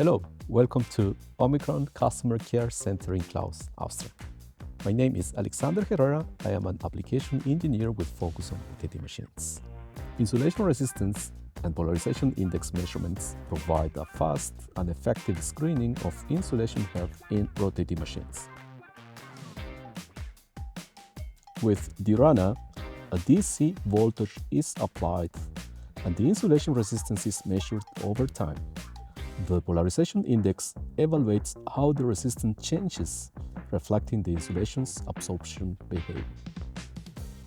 Hello, welcome to OMICRON Customer Care Center in Klaus, Austria. My name is Alexander Herrera. I am an application engineer with focus on rotating machines. Insulation resistance and polarization index measurements provide a fast and effective screening of insulation health in rotating machines. With DIRANA, a DC voltage is applied and the insulation resistance is measured over time. The polarization index evaluates how the resistance changes, reflecting the insulation's absorption behavior.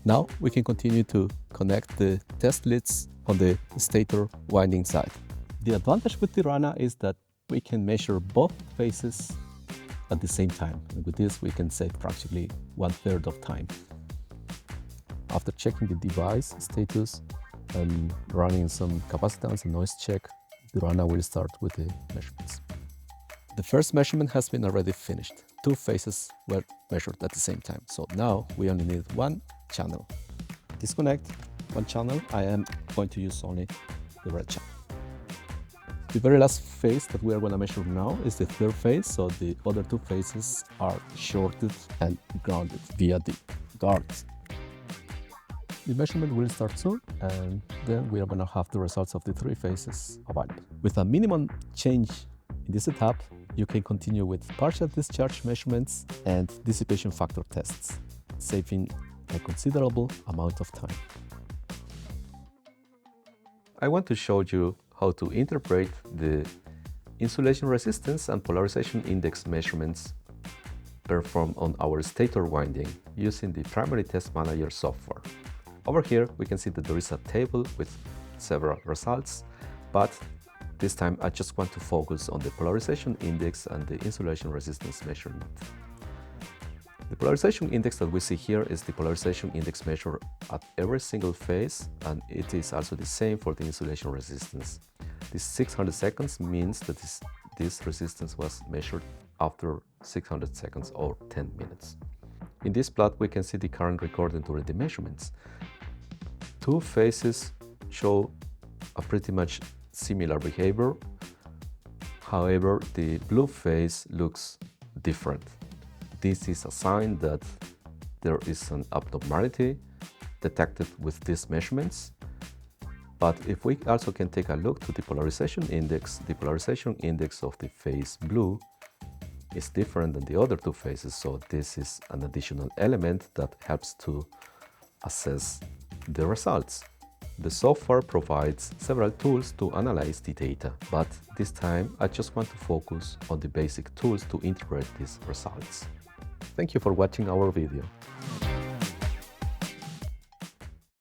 Now we can continue to connect the test leads on the stator winding side. The advantage with DIRANA is that we can measure both phases at the same time. And with this, we can save practically 1/3 of time. After checking the device status and running some capacitance and noise check, DIRANA will start with the measurements. The first measurement has been already finished. 2 phases were measured at the same time. So now we only need 1 channel. Disconnect 1 channel. I am going to use only the red channel. The very last phase that we are going to measure now is the 3rd phase. So the other 2 phases are shorted and grounded via the guards. The measurement will start soon, and then we are going to have the results of the 3 phases available. With a minimum change in this setup, you can continue with partial discharge measurements and dissipation factor tests, saving a considerable amount of time. I want to show you how to interpret the insulation resistance and polarization index measurements performed on our stator winding using the Primary Test Manager software. Over here, we can see that there is a table with several results, but this time I just want to focus on the polarization index and the insulation resistance measurement. The polarization index that we see here is the polarization index measured at every single phase, and it is also the same for the insulation resistance. This 600 seconds means that this resistance was measured after 600 seconds or 10 minutes. In this plot, we can see the current recorded during the measurements. 2 phases show a pretty much similar behavior. However, the blue phase looks different. This is a sign that there is an abnormality detected with these measurements. But if we also can take a look to the polarization index of the phase blue is different than the other 2 phases, so this is an additional element that helps to assess the results. The software provides several tools to analyze the data, but this time I just want to focus on the basic tools to interpret these results. Thank you for watching our video.